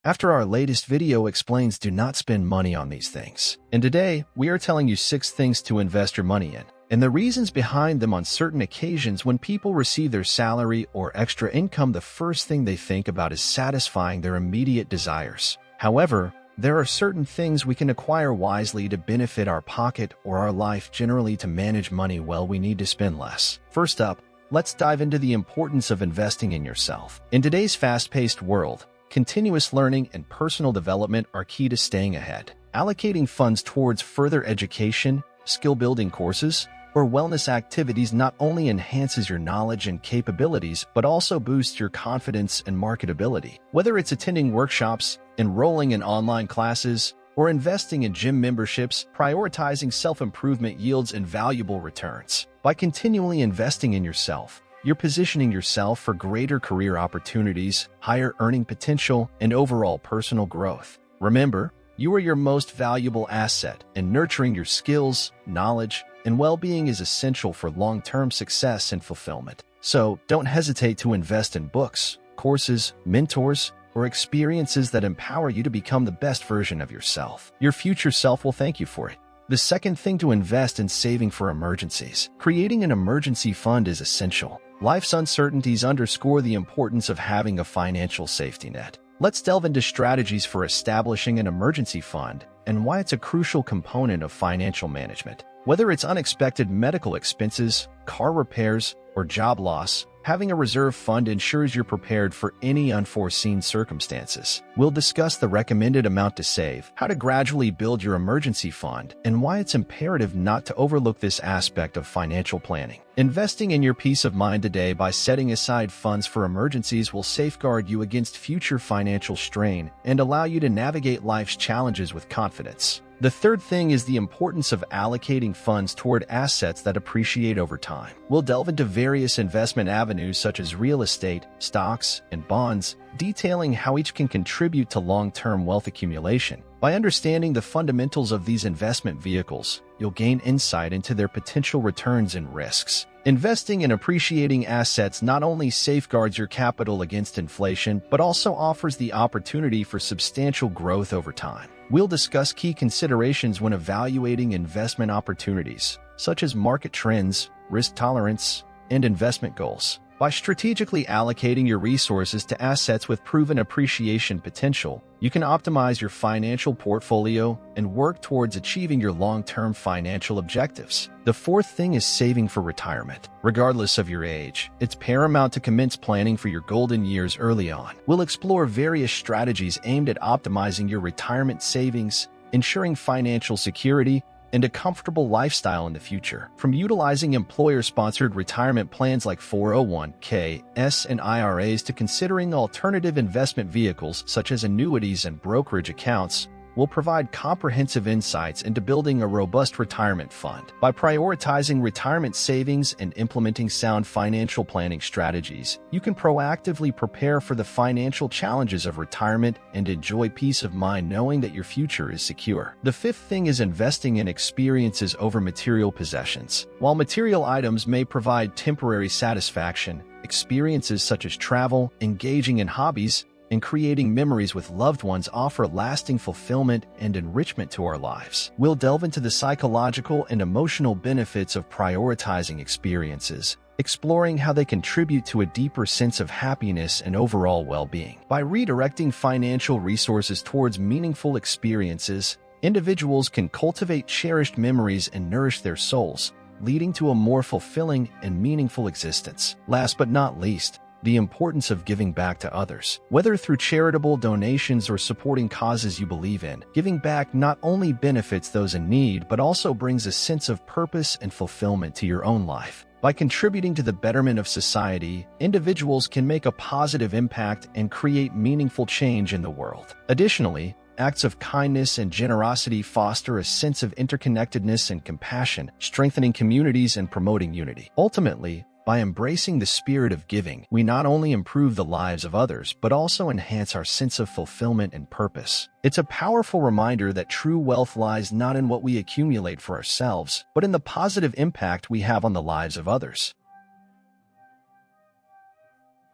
After our latest video explains do not spend money on these things. And today, we are telling you 6 things to invest your money in, and the reasons behind them. On certain occasions when people receive their salary or extra income, the first thing they think about is satisfying their immediate desires. However, there are certain things we can acquire wisely to benefit our pocket or our life. Generally, to manage money well, we need to spend less. First up, let's dive into the importance of investing in yourself. In today's fast-paced world, continuous learning and personal development are key to staying ahead. Allocating funds towards further education, skill-building courses, or wellness activities not only enhances your knowledge and capabilities, but also boosts your confidence and marketability. Whether it's attending workshops, enrolling in online classes, or investing in gym memberships, prioritizing self-improvement yields invaluable returns. By continually investing in yourself, you're positioning yourself for greater career opportunities, higher earning potential, and overall personal growth. Remember, you are your most valuable asset, and nurturing your skills, knowledge, and well-being is essential for long-term success and fulfillment. So, don't hesitate to invest in books, courses, mentors, or experiences that empower you to become the best version of yourself. Your future self will thank you for it. The second thing, to invest in saving for emergencies. Creating an emergency fund is essential. Life's uncertainties underscore the importance of having a financial safety net. Let's delve into strategies for establishing an emergency fund and why it's a crucial component of financial management. Whether it's unexpected medical expenses, car repairs, or job loss, having a reserve fund ensures you're prepared for any unforeseen circumstances. We'll discuss the recommended amount to save, how to gradually build your emergency fund, and why it's imperative not to overlook this aspect of financial planning. Investing in your peace of mind today by setting aside funds for emergencies will safeguard you against future financial strain and allow you to navigate life's challenges with confidence. The third thing is the importance of allocating funds toward assets that appreciate over time. We'll delve into various investment avenues such as real estate, stocks, and bonds, detailing how each can contribute to long-term wealth accumulation. By understanding the fundamentals of these investment vehicles, you'll gain insight into their potential returns and risks. Investing in appreciating assets not only safeguards your capital against inflation, but also offers the opportunity for substantial growth over time. We'll discuss key considerations when evaluating investment opportunities, such as market trends, risk tolerance, and investment goals. By strategically allocating your resources to assets with proven appreciation potential, you can optimize your financial portfolio and work towards achieving your long-term financial objectives. The fourth thing is saving for retirement. Regardless of your age, it's paramount to commence planning for your golden years early on. We'll explore various strategies aimed at optimizing your retirement savings, ensuring financial security, and a comfortable lifestyle in the future. From utilizing employer-sponsored retirement plans like 401(k)s and IRAs to considering alternative investment vehicles such as annuities and brokerage accounts, will provide comprehensive insights into building a robust retirement fund. By prioritizing retirement savings and implementing sound financial planning strategies, you can proactively prepare for the financial challenges of retirement and enjoy peace of mind knowing that your future is secure. The fifth thing is investing in experiences over material possessions. While material items may provide temporary satisfaction, experiences such as travel, engaging in hobbies, and creating memories with loved ones offer lasting fulfillment and enrichment to our lives. We'll delve into the psychological and emotional benefits of prioritizing experiences, exploring how they contribute to a deeper sense of happiness and overall well-being. By redirecting financial resources towards meaningful experiences, individuals can cultivate cherished memories and nourish their souls, leading to a more fulfilling and meaningful existence. Last but not least, the importance of giving back to others. Whether through charitable donations or supporting causes you believe in, giving back not only benefits those in need but also brings a sense of purpose and fulfillment to your own life. By contributing to the betterment of society, individuals can make a positive impact and create meaningful change in the world. Additionally, acts of kindness and generosity foster a sense of interconnectedness and compassion, strengthening communities and promoting unity. Ultimately, by embracing the spirit of giving, we not only improve the lives of others, but also enhance our sense of fulfillment and purpose. It's a powerful reminder that true wealth lies not in what we accumulate for ourselves, but in the positive impact we have on the lives of others.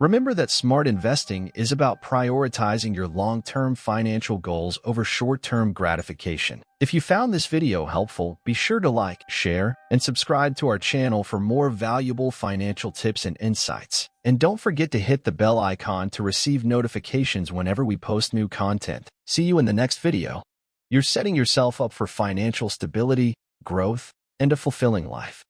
Remember that smart investing is about prioritizing your long-term financial goals over short-term gratification. If you found this video helpful, be sure to like, share, and subscribe to our channel for more valuable financial tips and insights. And don't forget to hit the bell icon to receive notifications whenever we post new content. See you in the next video. You're setting yourself up for financial stability, growth, and a fulfilling life.